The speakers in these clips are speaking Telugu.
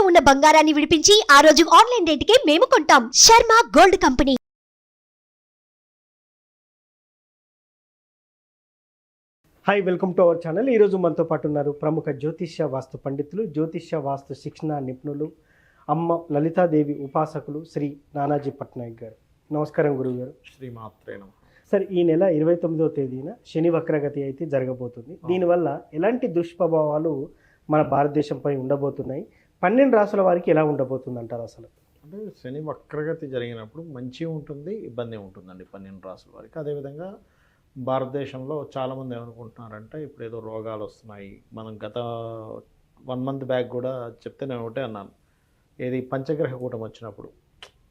ఉన్న బంగారాన్ని విడిపించి ఆ రోజు ఆన్లైన్ రేటుకే మేము కొంటాం. Sharma gold company. Hi, welcome to our channel. ఈరోజు మనతో పాటు ఉన్నారు ప్రముఖ జ్యోతిష్య వాస్తు పండితులు, జ్యోతిష్య వాస్తు శిక్షణ నిపుణులు, అమ్మ లలితాదేవి ఉపాసకులు శ్రీ నానాజీ పట్నాయక్ గారు. నమస్కారం గురువుగారు. శ్రీమాత్రే నమః. సార్, ఈ నెల 29వ తేదీన శని వక్రగతి అయితే జరగబోతుంది. దీనివల్ల ఎలాంటి దుష్ప్రభావాలు మన భారతదేశంపై ఉండబోతున్నాయి? 12 రాసుల వారికి ఎలా ఉండబోతుంది అంటారు అసలు? అంటే శని వక్రగతి జరిగినప్పుడు మంచి ఉంటుంది, ఇబ్బంది ఉంటుందండి 12 రాసుల వారికి. అదేవిధంగా భారతదేశంలో చాలామంది ఏమనుకుంటున్నారంటే ఇప్పుడు ఏదో రోగాలు వస్తున్నాయి. మనం గత 1 మంత్ బ్యాక్ కూడా చెప్తే నేను ఒకటే అన్నాను, ఏది పంచగ్రహ కూటం వచ్చినప్పుడు,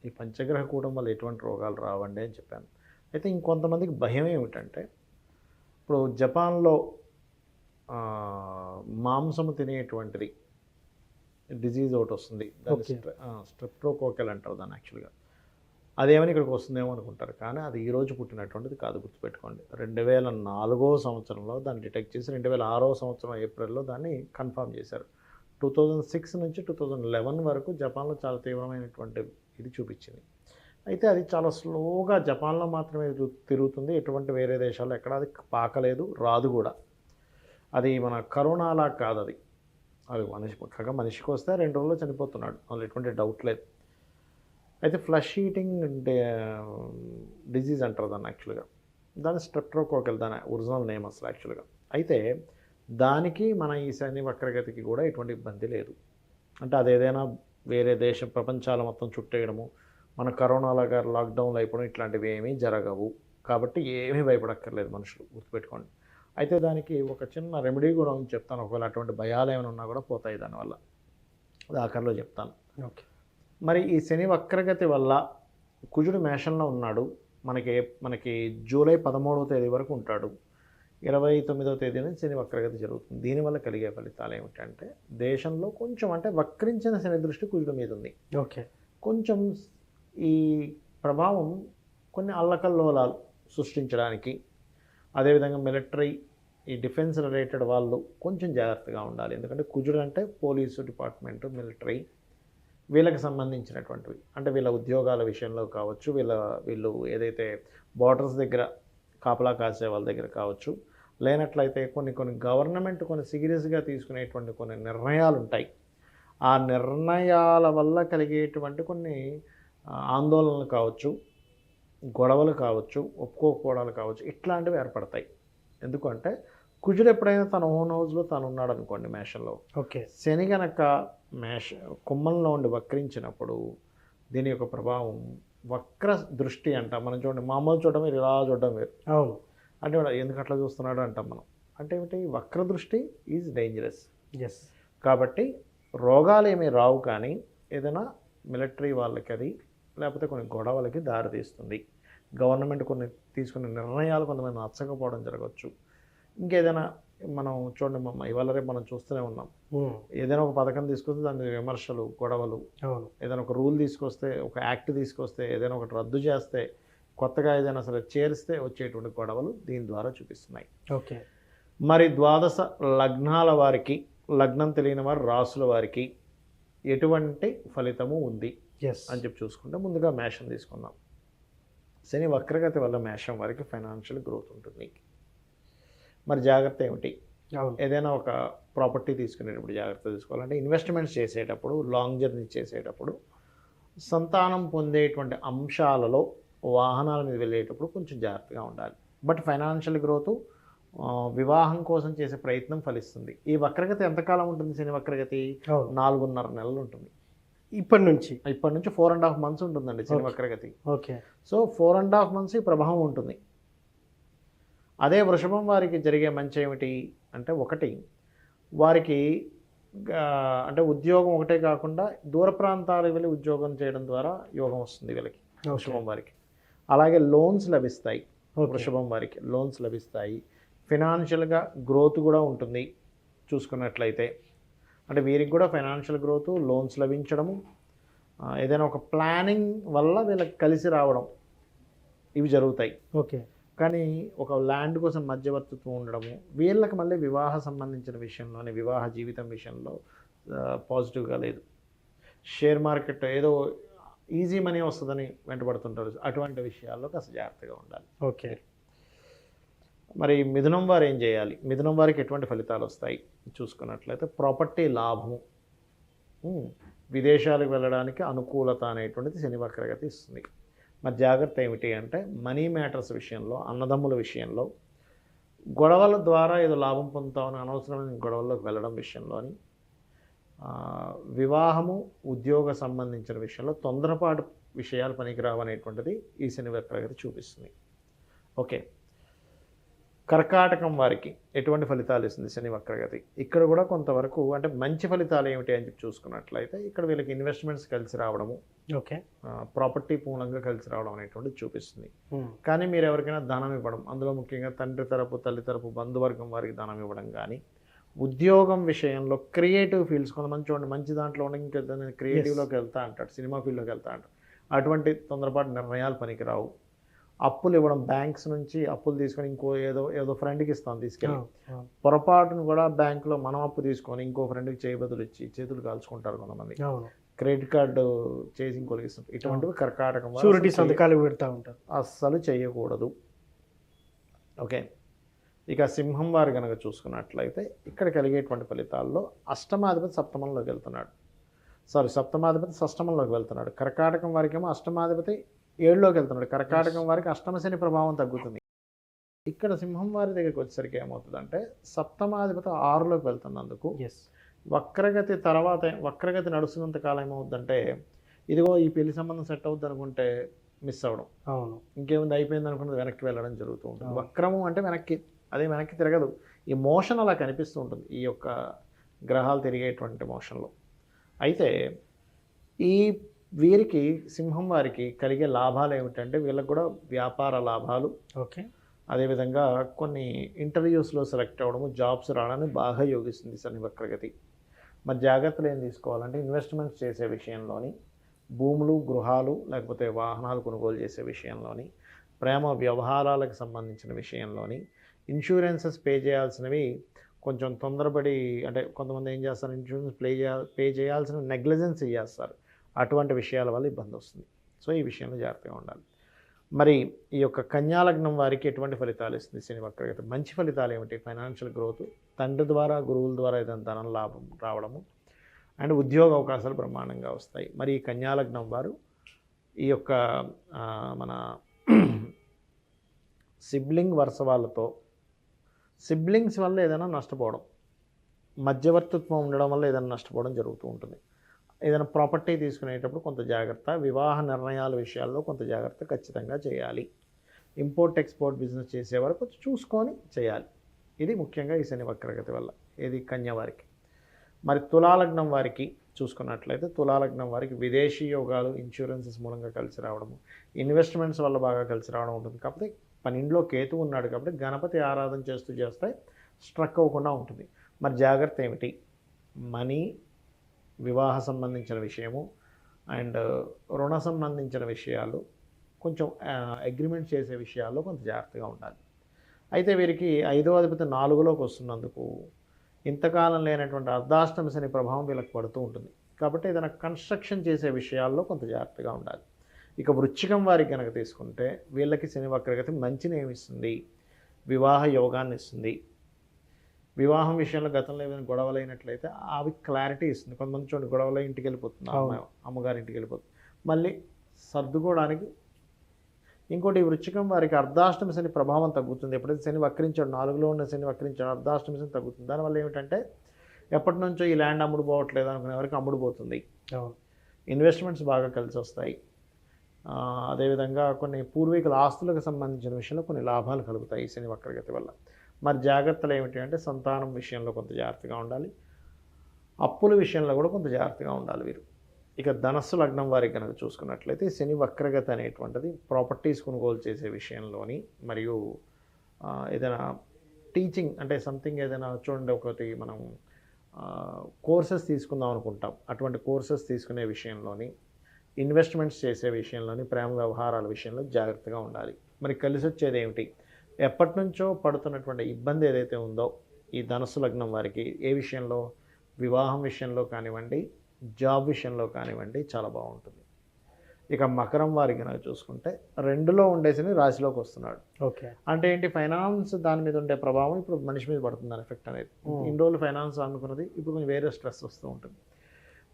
ఈ పంచగ్రహ కూటం వల్ల ఎటువంటి రోగాలు రావండి అని చెప్పాను. అయితే ఇంకొంతమందికి భయం ఏమిటంటే, ఇప్పుడు జపాన్లో మాంసము తినేటువంటిది డిజీజ్ ఒకటి వస్తుంది, దాన్ని స్ట్రెప్టోకోకల్ అంటారు దాన్ని యాక్చువల్గా. అదేమని ఇక్కడికి వస్తుందేమో అనుకుంటారు, కానీ అది ఈరోజు పుట్టినటువంటిది కాదు, గుర్తుపెట్టుకోండి. 2004వ సంవత్సరంలో దాన్ని డిటెక్ట్ చేసి 2006వ సంవత్సరం ఏప్రిల్లో దాన్ని కన్ఫర్మ్ చేశారు. 2006 నుంచి 2011 వరకు జపాన్లో చాలా తీవ్రమైనటువంటి ఇది చూపించింది. అయితే అది చాలా స్లోగా జపాన్లో మాత్రమే తిరుగుతుంది, ఎటువంటి వేరే దేశాల్లో ఎక్కడ అది పాకలేదు, రాదు కూడా. అది మన కరోనాలా కాదు, అది మనిషికి వస్తే 2 రోజుల్లో చనిపోతున్నాడు, అందులో ఎటువంటి డౌట్ లేదు. అయితే ఫ్లష్ ఈటింగ్ డిజీజ్ అంటారు దాన్ని యాక్చువల్గా. దాని స్ట్రెప్టోకోకల్ దాని ఒరిజినల్ నేమ్ అసలు యాక్చువల్గా. అయితే దానికి మన ఈ శని వక్రగతికి కూడా ఎటువంటి ఇబ్బంది లేదు. అంటే అదేదైనా వేరే దేశం ప్రపంచాల మొత్తం చుట్టేయడము, మన కరోనాలో గారు లాక్డౌన్లో అయిపోవడం ఇట్లాంటివి ఏమీ జరగవు. కాబట్టి ఏమీ భయపడక్కర్లేదు మనుషులు, గుర్తుపెట్టుకోండి. అయితే దానికి ఒక చిన్న రెమెడీ కూడా ఉంది, చెప్తాను. ఒకవేళ అటువంటి భయాలు ఏమైనా ఉన్నా కూడా పోతాయి దానివల్ల, అది ఆఖరిలో చెప్తాను. ఓకే. మరి ఈ శని వక్రగతి వల్ల కుజుడు మేషంలో ఉన్నాడు, మనకి జూలై 13వ తేదీ వరకు ఉంటాడు. 29వ తేదీన శని వక్రగతి జరుగుతుంది. దీనివల్ల కలిగే ఫలితాలు ఏమిటంటే, దేశంలో కొంచెం అంటే వక్రించిన శని దృష్టి కుజుడు మీద ఉంది. ఓకే. కొంచెం ఈ ప్రభావం కొన్ని అల్లకల్లోలాలు సృష్టించడానికి, అదేవిధంగా మిలిటరీ, ఈ డిఫెన్స్ రిలేటెడ్ వాళ్ళు కొంచెం జాగ్రత్తగా ఉండాలి. ఎందుకంటే కుజుడు అంటే పోలీసు డిపార్ట్మెంటు, మిలిటరీ, వీళ్ళకి సంబంధించినటువంటివి. అంటే వీళ్ళ ఉద్యోగాల విషయంలో కావచ్చు, వీళ్ళు ఏదైతే బార్డర్స్ దగ్గర కాపలా కాసే వాళ్ళ దగ్గర కావచ్చు, లేనట్లయితే కొన్ని గవర్నమెంట్ కొన్ని సీరియస్గా తీసుకునేటువంటి కొన్ని నిర్ణయాలు ఉంటాయి. ఆ నిర్ణయాల వల్ల కలిగేటువంటి కొన్ని ఆందోళనలు కావచ్చు, గొడవలు కావచ్చు, ఒప్పుకోకపోవడాలు కావచ్చు, ఇట్లాంటివి ఏర్పడతాయి. ఎందుకంటే కుజుడు ఎప్పుడైనా తన ఓన్ హౌస్లో తను ఉన్నాడు అనుకోండి మేషంలో, ఓకే, శని గనక కుంభంలో ఉండి వక్రించినప్పుడు దీని యొక్క ప్రభావం వక్ర దృష్టి అంటాం. మనం చూడండి, మామూలు చూడడం వేరు, ఇలా చూడడం వేరు. అవును. అంటే ఎందుకు అట్లా చూస్తున్నాడు అంటాం మనం. అంటే ఏమిటి, వక్ర దృష్టి ఈజ్ డేంజరస్. ఎస్. కాబట్టి రోగాలు ఏమీ రావు, కానీ ఏదైనా మిలిటరీ వాళ్ళకి అది, లేకపోతే కొన్ని గొడవలకి దారితీస్తుంది. గవర్నమెంట్ కొన్ని తీసుకునే నిర్ణయాలు కొంతమంది నచ్చకపోవడం జరగవచ్చు. ఇంకేదైనా మనం చూడండి, ఇవాళ రేపు మనం చూస్తూనే ఉన్నాం, ఏదైనా ఒక పథకం తీసుకొస్తే దాని విమర్శలు, గొడవలు. ఏదైనా ఒక రూల్ తీసుకొస్తే, ఒక యాక్ట్ తీసుకొస్తే, ఏదైనా ఒకటి రద్దు చేస్తే, కొత్తగా ఏదైనా సరే చేరిస్తే వచ్చేటువంటి గొడవలు దీని ద్వారా చూపిస్తున్నాయి. ఓకే. మరి ద్వాదశ లగ్నాల వారికి, లగ్నం తెలియని వారు, రాసుల వారికి ఎటువంటి ఫలితము ఉంది అని చెప్పి చూసుకుంటే, ముందుగా మేషం తీసుకుందాం. శని వక్రగతి వల్ల మేషం వారికి ఫైనాన్షియల్ గ్రోత్ ఉంటుంది. మరి జాగ్రత్త ఏమిటి? ఏదైనా ఒక ప్రాపర్టీ తీసుకునేటప్పుడు జాగ్రత్త తీసుకోవాలంటే, ఇన్వెస్ట్మెంట్స్ చేసేటప్పుడు, లాంగ్ జర్నీ చేసేటప్పుడు, సంతానం పొందేటువంటి అంశాలలో వాహనాల మీద వెళ్ళేటప్పుడు కొంచెం జాగ్రత్తగా ఉండాలి. బట్ ఫైనాన్షియల్ గ్రోత్, వివాహం కోసం చేసే ప్రయత్నం ఫలిస్తుంది. ఈ వక్రగతి ఎంతకాలం ఉంటుంది? శని వక్రగతి 4.5 నెలలు ఉంటుంది. ఇప్పటి నుంచి 4.5 months ఉంటుందండి శని వక్రగతి. ఓకే. సో 4.5 months ఈ ప్రభావం ఉంటుంది. అదే వృషభం వారికి జరిగే మంచి ఏమిటి అంటే, ఒకటి వారికి అంటే ఉద్యోగం ఒకటే కాకుండా దూర ప్రాంతాలకు వెళ్ళి ఉద్యోగం చేయడం ద్వారా యోగం వస్తుంది వీళ్ళకి, వృషభం వారికి. అలాగే లోన్స్ లభిస్తాయి, వృషభం వారికి లోన్స్ లభిస్తాయి. ఫినాన్షియల్గా గ్రోత్ కూడా ఉంటుంది చూసుకున్నట్లయితే. అంటే వీరికి కూడా ఫైనాన్షియల్ గ్రోత్, లోన్స్ లభించడము, ఏదైనా ఒక ప్లానింగ్ వల్ల వీళ్ళకి కలిసి రావడం, ఇవి జరుగుతాయి. ఓకే. కానీ ఒక ల్యాండ్ కోసం మధ్యవర్తిత్వం ఉండడము, వీళ్ళకి మళ్ళీ వివాహ సంబంధించిన విషయంలోనే, వివాహ జీవితం విషయంలో పాజిటివ్గా లేదు. షేర్ మార్కెట్ ఏదో ఈజీ మనీ వస్తుందని వెంటబడుతుంటారు. అటువంటి విషయాల్లో కాస్త జాగ్రత్తగా ఉండాలి. ఓకే. మరి మిథునం వారు ఏం చేయాలి? మిథునం వారికి ఎటువంటి ఫలితాలు వస్తాయి చూసుకున్నట్లయితే ప్రాపర్టీ లాభము, విదేశాలకు వెళ్ళడానికి అనుకూలత అనేటువంటిది శని వక్రగతి ఇస్తుంది. మరి జాగ్రత్త ఏమిటి అంటే మనీ మ్యాటర్స్ విషయంలో, అన్నదమ్ముల విషయంలో, గొడవల ద్వారా ఏదో లాభం పొందుతామని అనవసరమైన గొడవల్లోకి వెళ్ళడం విషయంలోని, వివాహము, ఉద్యోగ సంబంధించిన విషయంలో తొందరపాటు విషయాలు పనికిరావు అనేటువంటిది ఈ శని వక్రగతి చూపిస్తుంది. ఓకే. కర్కాటకం వారికి ఎటువంటి ఫలితాలు ఇస్తుంది శని వక్రగతి? ఇక్కడ కూడా కొంతవరకు అంటే మంచి ఫలితాలు ఏమిటి అని చెప్పి చూసుకున్నట్లయితే ఇక్కడ వీళ్ళకి ఇన్వెస్ట్మెంట్స్ కలిసి రావడము, ఓకే, ప్రాపర్టీ మూలంగా కలిసి రావడం అనేటువంటిది చూపిస్తుంది. కానీ మీరు ఎవరికైనా ధనం ఇవ్వడం, అందులో ముఖ్యంగా తండ్రి తరపు, తల్లి తరపు, బంధువర్గం వారికి ధనం ఇవ్వడం కానీ, ఉద్యోగం విషయంలో క్రియేటివ్ ఫీల్డ్స్, కొంతమంది చూడండి మంచి దాంట్లో ఉండి ఇంకా క్రియేటివ్లోకి వెళ్తా అంటాడు, సినిమా ఫీల్డ్లోకి వెళ్తా అంటాడు. అటువంటి తొందరపాటు నిర్ణయాలు పనికిరావు. అప్పులు ఇవ్వడం, బ్యాంక్స్ నుంచి అప్పులు తీసుకొని ఇంకో ఏదో ఫ్రెండ్కి ఇస్తాం తీసుకెళ్ళి, పొరపాటును కూడా బ్యాంకులో మనం అప్పు తీసుకొని ఇంకో ఫ్రెండ్కి చేయి బదులు ఇచ్చి చేతులు కాల్చుకుంటారు కొంతమంది. క్రెడిట్ కార్డు చేసి ఇంకోకి ఇస్తుంటారు. ఇటువంటివి కర్కాటకం షూరిటీ సంతకాలు పెడతా ఉంటారు. అస్సలు చేయకూడదు. ఓకే. ఇక సింహం వారు కనుక చూసుకున్నట్లయితే ఇక్కడ కలిగేటువంటి ఫలితాల్లో అష్టమాధిపతి సప్తమంలోకి వెళ్తున్నాడు, సప్తమాధిపతి షష్టమంలోకి వెళ్తున్నాడు. కర్కాటకం వారికి ఏమో అష్టమాధిపతి 7లోకి వెళ్తున్నాడు. కర్కాటకం వారికి అష్టమ శని ప్రభావం తగ్గుతుంది. ఇక్కడ సింహం వారి దగ్గరికి వచ్చేసరికి ఏమవుతుందంటే సప్తమాధిపతి 6లోకి వెళ్తున్నందుకు వక్రగతి తర్వాత, వక్రగతి నడుస్తున్నంత కాలం ఏమవుతుందంటే ఇదిగో ఈ పెళ్లి సంబంధం సెట్ అవుద్ది అనుకుంటే మిస్ అవ్వడం, ఇంకేముంది అయిపోయింది అనుకున్నది వెనక్కి వెళ్ళడం జరుగుతూ ఉంటుంది. వక్రము అంటే వెనక్కి తిరగదు. ఈ మోషన్ అలా కనిపిస్తూ ఉంటుంది ఈ యొక్క గ్రహాలు తిరిగేటువంటి మోషన్లో. అయితే ఈ వీరికి సింహం వారికి కలిగే లాభాలు ఏమిటంటే వీళ్ళకి కూడా వ్యాపార లాభాలు, ఓకే, అదేవిధంగా కొన్ని ఇంటర్వ్యూస్లో సెలెక్ట్ అవ్వడము, జాబ్స్ రావడానికి బాగా యోగిస్తుంది శని వక్రగతి. మరి జాగ్రత్తలు ఏం తీసుకోవాలంటే ఇన్వెస్ట్మెంట్స్ చేసే విషయంలోని, భూములు, గృహాలు లేకపోతే వాహనాలు కొనుగోలు చేసే విషయంలోని, ప్రేమ వ్యవహారాలకు సంబంధించిన విషయంలోని, ఇన్సూరెన్సెస్ పే చేయాల్సినవి కొంచెం తొందరపడి, అంటే కొంతమంది ఏం చేస్తారు, ఇన్సూరెన్స్ పే చేయాల్సిన నెగ్లిజెన్స్ చేస్తారు. అటువంటి విషయాల వల్ల ఇబ్బంది వస్తుంది. సో ఈ విషయంలో జాగ్రత్తగా ఉండాలి. మరి ఈ యొక్క కన్యాలగ్నం వారికి ఎటువంటి ఫలితాలు ఇస్తుంది శని వక్రగతి? మంచి ఫలితాలు ఏమిటి? ఫైనాన్షియల్ గ్రోత్, తండ్రి ద్వారా, గురువుల ద్వారా ఏదైనా ధనం లాభం రావడము, అండ్ ఉద్యోగ అవకాశాలు బ్రహ్మాండంగా వస్తాయి. మరి ఈ కన్యాలగ్నం వారు ఈ యొక్క మన సిబ్లింగ్ వరుస వాళ్ళతో, సిబ్లింగ్స్ వల్ల ఏదైనా నష్టపోవడం, మధ్యవర్తిత్వం ఉండడం వల్ల ఏదైనా నష్టపోవడం జరుగుతూ ఉంటుంది. ఏదైనా ప్రాపర్టీ తీసుకునేటప్పుడు కొంత జాగ్రత్త, వివాహ నిర్ణయాల విషయాల్లో కొంత జాగ్రత్త ఖచ్చితంగా చేయాలి. ఇంపోర్ట్ ఎక్స్పోర్ట్ బిజినెస్ చేసేవారు కొంచెం చూసుకొని చేయాలి. ఇది ముఖ్యంగా ఈ శని వక్రగతి వల్ల. ఇది కన్య వారికి. మరి తులాలగ్నం వారికి చూసుకున్నట్లయితే తులాలగ్నం వారికి విదేశీ యోగాలు, ఇన్సూరెన్సెస్ మూలంగా కలిసి రావడము, ఇన్వెస్ట్మెంట్స్ వల్ల బాగా కలిసి రావడం ఉంటుంది. కాకపోతే 12లో కేతు ఉన్నాడు కాబట్టి గణపతి ఆరాధన చేస్తే స్ట్రక్ అవ్వకుండా ఉంటుంది. మరి జాగ్రత్త ఏమిటి? మనీ, వివాహ సంబంధించిన విషయము అండ్ రుణ సంబంధించిన విషయాలు, కొంచెం అగ్రిమెంట్ చేసే విషయాల్లో కొంత జాగ్రత్తగా ఉండాలి. అయితే వీరికి 5వ అధిపతి 4లోకి వస్తున్నందుకు ఇంతకాలం లేనటువంటి అర్ధాష్టమ శని ప్రభావం వీళ్ళకి పడుతూ ఉంటుంది. కాబట్టి ఏదైనా కన్స్ట్రక్షన్ చేసే విషయాల్లో కొంత జాగ్రత్తగా ఉండాలి. ఇక వృశ్చికం వారికి కనుక తీసుకుంటే వీళ్ళకి శని వక్రగతి మంచిని ఏమిస్తుంది? వివాహ యోగాన్ని ఇస్తుంది. వివాహం విషయంలో గతంలో ఏమైనా గొడవలు అయినట్లయితే అవి క్లారిటీ ఇస్తుంది. కొంతమంది చూడండి గొడవలో ఇంటికి వెళ్ళిపోతుంది, అమ్మగారి ఇంటికి వెళ్ళిపోతుంది, మళ్ళీ సర్దుకోవడానికి. ఇంకోటి వృశ్చికం వారికి అర్ధాష్టమ శని ప్రభావం తగ్గుతుంది. ఎప్పుడైతే శని వక్రించాడు, 4లో ఉన్న శని వక్రించాడు, అర్ధాష్టమ శని తగ్గుతుంది. దానివల్ల ఏమిటంటే ఎప్పటి నుంచో ఈ ల్యాండ్ అమ్ముడు పోవట్లేదు అనుకునే వరకు అమ్ముడు పోతుంది. ఇన్వెస్ట్మెంట్స్ బాగా కలిసి వస్తాయి. అదేవిధంగా కొన్ని పూర్వీకుల ఆస్తులకు సంబంధించిన విషయంలో కొన్ని లాభాలు కలుగుతాయి ఈ శని వక్రగతి వల్ల. మరి జాగ్రత్తలు ఏమిటి అంటే సంతానం విషయంలో కొంత జాగ్రత్తగా ఉండాలి, అప్పుల విషయంలో కూడా కొంత జాగ్రత్తగా ఉండాలి వీరు. ఇక ధనస్సు లగ్నం వారికి కనుక చూసుకున్నట్లయితే శని వక్రగతి అనేటువంటిది ప్రాపర్టీస్ కొనుగోలు చేసే విషయంలోని, మరియు ఏదైనా టీచింగ్ అంటే సంథింగ్ ఏదైనా చూడండి, ఒకటి మనం కోర్సెస్ తీసుకుందాం అనుకుంటాం, అటువంటి కోర్సెస్ తీసుకునే విషయంలోని, ఇన్వెస్ట్మెంట్స్ చేసే విషయంలోని, ప్రేమ వ్యవహారాల విషయంలో జాగ్రత్తగా ఉండాలి. మరి కలిసి వచ్చేది ఏమిటి? ఎప్పటి నుంచో పడుతున్నటువంటి ఇబ్బంది ఏదైతే ఉందో ఈ ధనస్సు లగ్నం వారికి ఏ విషయంలో, వివాహం విషయంలో కానివ్వండి, జాబ్ విషయంలో కానివ్వండి చాలా బాగుంటుంది. ఇక మకరం వారికి కనుక చూసుకుంటే 2లో ఉండే శని రాశిలోకి వస్తున్నాడు. ఓకే. అంటే ఏంటి, ఫైనాన్స్ దాని మీద ఉండే ప్రభావం ఇప్పుడు మనిషి మీద పడుతుంది దాని ఎఫెక్ట్ అనేది. ఇన్ని రోజులు ఫైనాన్స్ అనుకున్నది ఇప్పుడు కొంచెం వేరే స్ట్రెస్ వస్తూ ఉంటుంది.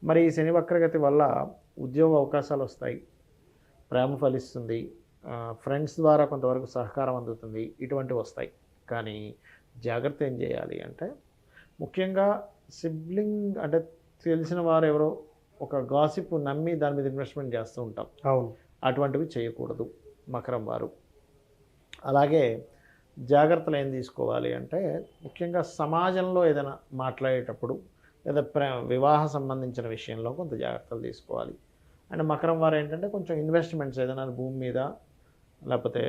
మరి ఈ శని వక్రగతి వల్ల ఉద్యోగ అవకాశాలు వస్తాయి, ప్రేమ ఫలిస్తుంది, ఫ్రెండ్స్ ద్వారా కొంతవరకు సహకారం అందుతుంది, ఇటువంటివి వస్తాయి. కానీ జాగ్రత్త ఏం చేయాలి అంటే, ముఖ్యంగా సిబ్లింగ్ అంటే తెలిసిన వారు ఎవరో ఒక గాసిప్ నమ్మి దాని మీద ఇన్వెస్ట్మెంట్ చేస్తూ ఉంటాం. అవును. అటువంటివి చేయకూడదు మకరం వారు. అలాగే జాగ్రత్తలు ఏం తీసుకోవాలి అంటే, ముఖ్యంగా సమాజంలో ఏదైనా మాట్లాడేటప్పుడు లేదా వివాహ సంబంధించిన విషయంలో కొంత జాగ్రత్తలు తీసుకోవాలి. అండ్ మకరం వారు ఏంటంటే కొంచెం ఇన్వెస్ట్మెంట్స్ ఏదైనా భూమి మీద లేకపోతే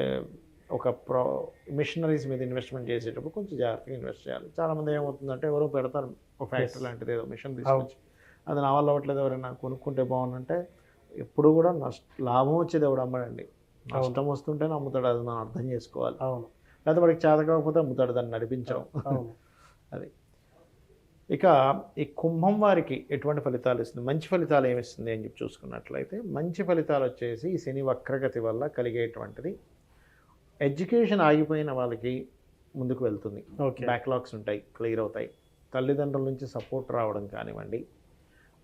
ఒక మిషనరీస్ మీద ఇన్వెస్ట్మెంట్ చేసేటప్పుడు కొంచెం జాగ్రత్తగా ఇన్వెస్ట్ చేయాలి. చాలామంది ఏమవుతుందంటే ఎవరో పెడతారు ఒక ఫ్యాక్టరీ లాంటిది, ఏదో మిషన్ తీసుకొచ్చి అది నా వల్ల అవ్వట్లేదు, ఎవరైనా కొనుక్కుంటే బాగుందంటే ఎప్పుడు కూడా లాభం వచ్చేది ఎవడు అమ్మడండి, నష్టం వస్తుంటేనే అమ్ముతాడు. అది మనం అర్థం చేసుకోవాలి. అవును. లేకపోతే వాడికి చేత కాకపోతే అమ్ముతాడు, దాన్ని నడిపించడం. అది. ఇక ఈ కుంభం వారికి ఎటువంటి ఫలితాలు ఇస్తుంది, మంచి ఫలితాలు ఏమిస్తుంది అని చెప్పి చూసుకున్నట్లయితే, మంచి ఫలితాలు వచ్చేసి ఈ శని వక్రగతి వల్ల కలిగేటువంటిది ఎడ్యుకేషన్ ఆగిపోయిన వాళ్ళకి ముందుకు వెళ్తుంది. బ్యాక్లాగ్స్ ఉంటాయి, క్లియర్ అవుతాయి. తల్లిదండ్రుల నుంచి సపోర్ట్ రావడం కానివ్వండి,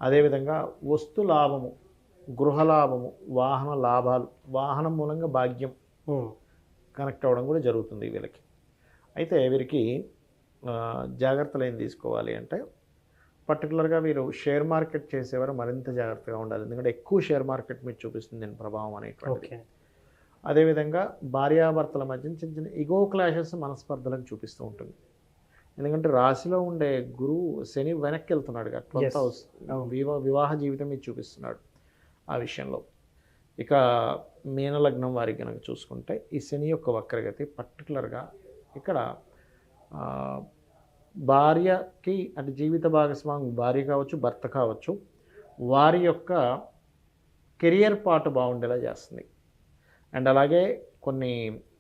అదేవిధంగా వస్తు లాభము, గృహ లాభము, వాహన లాభాలు, వాహనం మూలంగా భాగ్యం కనెక్ట్ అవ్వడం కూడా జరుగుతుంది వీళ్ళకి. అయితే వీరికి జాగ్రత్తలు ఏం తీసుకోవాలి అంటే, పర్టికులర్గా వీరు షేర్ మార్కెట్ చేసేవారు మరింత జాగ్రత్తగా ఉండాలి. ఎందుకంటే ఎక్కువ షేర్ మార్కెట్ మీద చూపిస్తుంది దీని ప్రభావం అనేటువంటిది. అదేవిధంగా భార్యాభర్తల మధ్య చిన్న చిన్న ఇగో క్లాషెస్, మనస్పర్ధలను చూపిస్తూ ఉంటుంది. ఎందుకంటే రాశిలో ఉండే గురువు శని వెనక్కి వెళ్తున్నాడు కదా, 12th హౌస్ వివాహ జీవితం మీద చూపిస్తున్నాడు ఆ విషయంలో. ఇక మీనలగ్నం వారికి కనుక చూసుకుంటే ఈ శని యొక్క వక్రగతి పర్టికులర్గా ఇక్కడ భార్యకి అంటే జీవిత భాగస్వామి భార్య కావచ్చు, భర్త కావచ్చు, వారి యొక్క కెరియర్ పార్ట్ బాగుండేలా చేస్తుంది. అండ్ అలాగే కొన్ని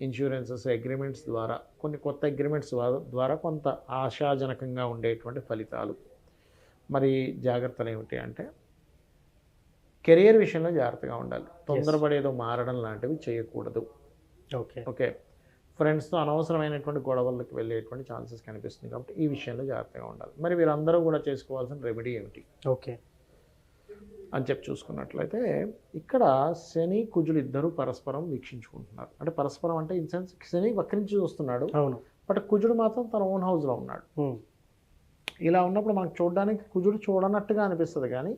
ఇన్సూరెన్సెస్ అగ్రిమెంట్స్ ద్వారా, కొన్ని కొత్త అగ్రిమెంట్స్ ద్వారా కొంత ఆశాజనకంగా ఉండేటువంటి ఫలితాలు. మరి జాగ్రత్తలు ఏమిటి అంటే, కెరియర్ విషయంలో జాగ్రత్తగా ఉండాలి. తొందరపడేదో మారడం లాంటివి చేయకూడదు. ఓకే. ఫ్రెండ్స్తో అనవసరమైనటువంటి గొడవలకు వెళ్ళేటువంటి ఛాన్సెస్ కనిపిస్తుంది. కాబట్టి ఈ విషయంలో జాగ్రత్తగా ఉండాలి. మరి వీరందరూ కూడా చేసుకోవాల్సిన రెమెడీ ఏమిటి అని చెప్పి చూసుకున్నట్లయితే, ఇక్కడ శని కుజులు ఇద్దరు పరస్పరం వీక్షించుకుంటున్నారు. అంటే పరస్పరం అంటే ఇన్ సెన్స్ శని వక్రించి చూస్తున్నాడు, బట్ కుజుడు మాత్రం తన ఓన్ హౌస్లో ఉన్నాడు. ఇలా ఉన్నప్పుడు మనకు చూడడానికి కుజుడు చూడనట్టుగా అనిపిస్తుంది, కానీ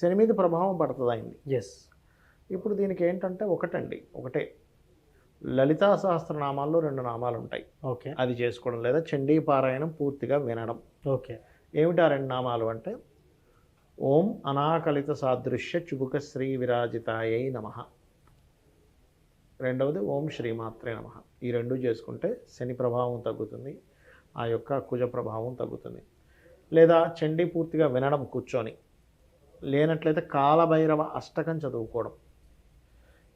శని మీద ప్రభావం పడుతుంది అయింది. ఇప్పుడు దీనికి ఏంటంటే ఒకటే లలితా సహస్రనామాల్లో 2 నామాలు ఉంటాయి. అది చేసుకోవడం, లేదా చండీ పారాయణం పూర్తిగా వినడం. ఏమిటి ఆ 2 నామాలు అంటే, ఓం అనాకలిత సాదృశ్య చుబుక శ్రీ విరాజితాయై నమః, రెండవది ఓం శ్రీమాత్రే నమః. ఈ 2 చేసుకుంటే శని ప్రభావం తగ్గుతుంది, ఆ యొక్క కుజ ప్రభావం తగ్గుతుంది. లేదా చండీ పూర్తిగా వినడం కూర్చొని, లేనట్లయితే కాలభైరవ అష్టకం చదువుకోవడం.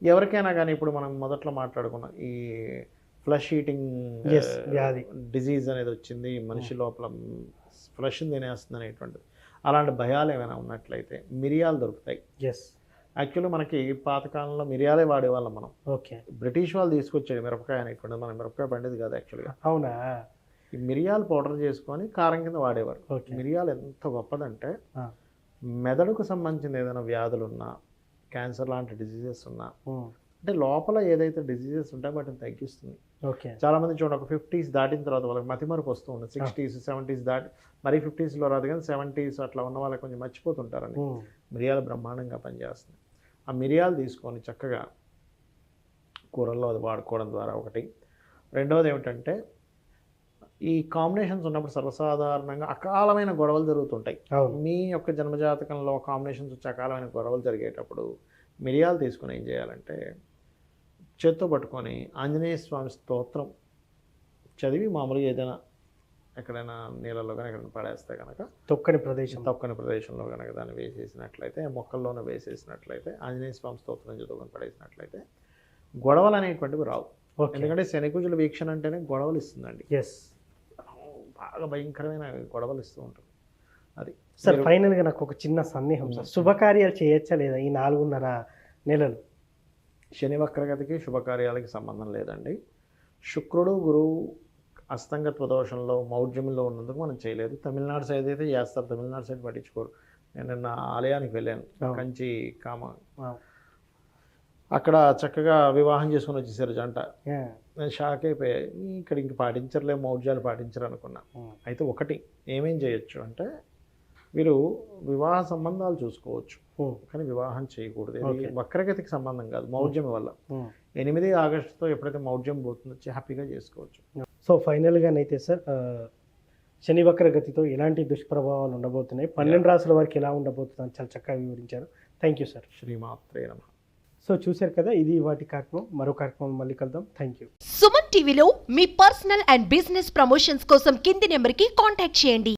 ఎవరికైనా కానీ ఇప్పుడు మనం మొదట్లో మాట్లాడుకున్నాం, ఈ ఫ్లష్ ఈటింగ్ వ్యాధి డిజీజ్ అనేది వచ్చింది, మనిషి లోపల ఫ్లష్ తినేస్తుంది అనేటువంటిది. అలాంటి భయాలు ఏమైనా ఉన్నట్లయితే మిరియాలు దొరుకుతాయి. యాక్చువల్లీ మనకి పాతకాలంలో మిరియాలే వాడేవాళ్ళం మనం. బ్రిటిష్ వాళ్ళు తీసుకొచ్చేది మిరపకాయ అనేటువంటిది, మన మిరపకాయ పండేది కాదు యాక్చువల్గా. అవునా? ఈ మిరియాలు పౌడర్ చేసుకొని కారం కింద వాడేవారు. మిరియాలు ఎంత గొప్పదంటే, మెదడుకు సంబంధించిన ఏదైనా వ్యాధులు ఉన్నా, క్యాన్సర్ లాంటి డిజీజెస్ ఉన్నా, అంటే లోపల ఏదైతే డిజీజెస్ ఉంటాయో వాటిని తగ్గిస్తుంది. చాలామంది చూడండి, ఒక 50s దాటిన తర్వాత వాళ్ళకి మతిమరుపు వస్తూ ఉంటుంది. 60s 70s దాటి, మరీ 50sలో రాదు కానీ 70s అట్లా ఉన్న వాళ్ళకి కొంచెం మర్చిపోతుంటారని. మిరియాలు బ్రహ్మాండంగా పనిచేస్తుంది. ఆ మిరియాలు తీసుకొని చక్కగా కూరల్లో అది వాడుకోవడం ద్వారా ఒకటి. రెండవది ఏమిటంటే, ఈ కాంబినేషన్స్ ఉన్నప్పుడు సర్వసాధారణంగా అకాలమైన గొడవలు జరుగుతుంటాయి. మీ యొక్క జన్మజాతకంలో కాంబినేషన్స్ వచ్చి అకాలమైన గొడవలు జరిగేటప్పుడు మిరియాలు తీసుకొని ఏం చేయాలంటే, చేత్తో పట్టుకొని ఆంజనేయ స్వామి స్తోత్రం చదివి మామూలుగా ఏదైనా ఎక్కడైనా నీళ్ళలో కానీ ఎక్కడైనా పడేస్తే కనుక తొక్కని ప్రదేశంలో కనుక దాన్ని వేసేసినట్లయితే, మొక్కల్లోనే వేసేసినట్లయితే, ఆంజనేయ స్వామి స్తోత్రం చదువుకొని పడేసినట్లయితే గొడవలు అనేటువంటివి రావు. ఎందుకంటే శని కుజుల వీక్షణ అంటేనే గొడవలు ఇస్తుందండి. బాగా భయంకరమైన గొడవలు ఇస్తూ ఉంటుంది. అది సార్ ఫైనల్గా నాకు ఒక చిన్న సందేహం సార్, శుభకార్యాలు చేయొచ్చా లేదా ఈ 4.5 నెలలు? శని వక్రగతికి శుభకార్యాలకి సంబంధం లేదండి. శుక్రుడు గురువు అస్తంగత్వ దోషంలో మౌఢ్యంలో ఉన్నందుకు మనం చేయలేదు. తమిళనాడు సైడ్ అయితే చేస్తారు, తమిళనాడు సైడ్ పట్టించుకోరు. నేను నిన్న ఆలయానికి వెళ్ళాను, కంచి కామ, అక్కడ చక్కగా వివాహం చేసుకుని వచ్చేసారు జంట. నేను షాక్ అయిపోయా, ఇక్కడ ఇంక పాటించరులే, మౌఢ్యాలు పాటించరు అనుకున్నా. అయితే ఒకటి ఏమేం చేయొచ్చు అంటే వీరు వివాహ సంబంధాలు చూసుకోవచ్చు, కానీ వివాహం చేయకూడదు. ఇది వక్రగతికి సంబంధం కాదు, మౌఢ్యం వల్ల. 8 ఆగస్టుతో ఎప్పుడైతే మౌఢ్యం పోతుందో హ్యాపీగా చేసుకోవచ్చు. సో ఫైనల్గానైతే సార్, శని వక్ర గతితో ఎలాంటి దుష్ప్రభావాలు ఉండబోతున్నాయి, 12 రాసుల వరకు ఎలా ఉండబోతుందని చాలా చక్కగా వివరించారు. Thank you sir. శ్రీమాత్రే నమః. సో చూశారు కదా, ఇది వాటి కార్యక్రమం. మరో కార్యక్రమం మళ్ళీ కలుద్దాం. Thank you. సుమన్ టీవీలో మీ పర్సనల్ అండ్ బిజినెస్ ప్రమోషన్స్ కోసం కింది నెంబర్కి కాంటాక్ట్ చేయండి.